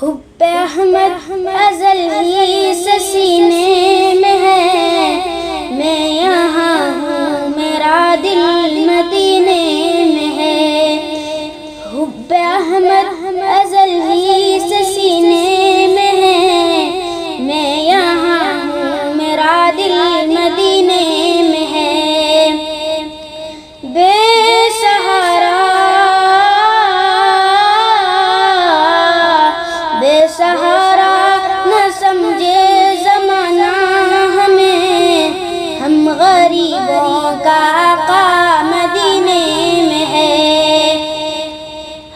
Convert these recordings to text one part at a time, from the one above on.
حب احمد ازل ہی سے سینے میں ہے، میں یہاں ہوں میرا دل مدینے میں ہے۔ حب احمد ازل ہی سے سینے میں ہے، میں یہاں ہوں میرا دل مدینے میں ہے۔ بے سہارا بے سہارا نہ سمجھے زمانہ ہمیں، ہم غریبوں کا آقا مدینے میں ہے،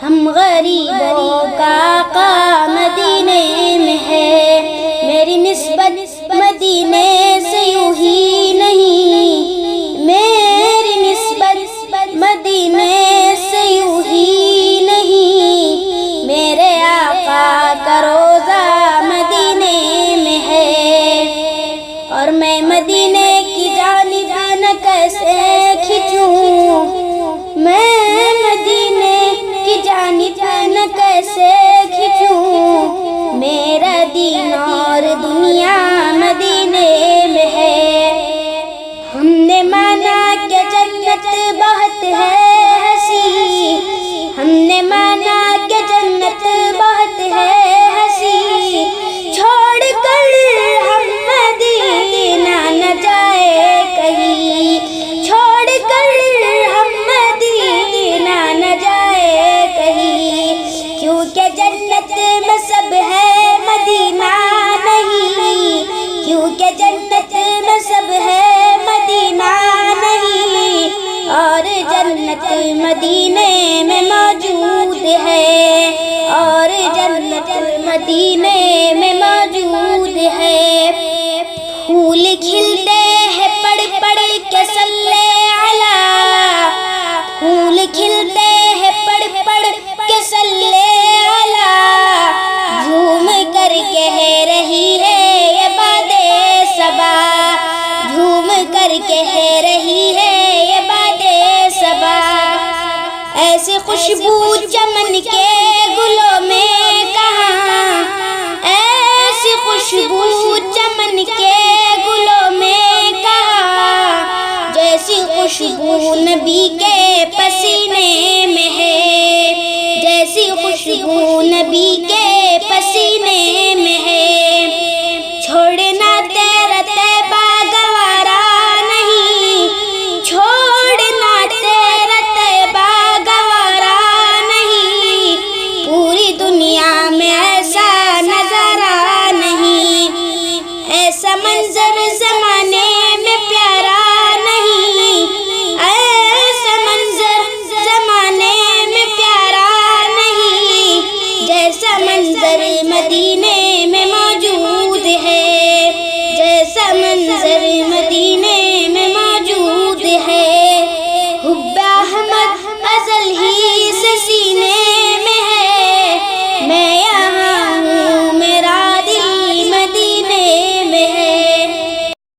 ہم غریبوں کا آقا مدینے میں ہے۔ میری نسبت مدینے سے یوں ہی نہیں، میری نسبت مدینے سے یوں ہی نہیں، میرے آقا کا روضہ مدینے میں ہے۔ اور میں مدینے کی جانب نہ کیسے کھنچوں، میں مدینے کی جانب نہ کیسے کھنچوں، میرا دین اور دنیا مدینے میں ہے۔ ہم نے مانا کہ جنت بہت ہے ہنسی، ہم نے مانا کہ جنت بہت ہے ہنسی، چھوڑ کر ہم مدینہ نہ جائے کہیں، چھوڑ کر ہم مدینہ نہ جائے کہیں، کیونکہ جنت میں سب ہے مدینہ نہیں، کیونکہ جنت میں سب ہے مدینہ نہیں، اور جنت مدینے میں موجود ہے، اور جنت مدینے میں موجود ہے۔ پھول کھلتے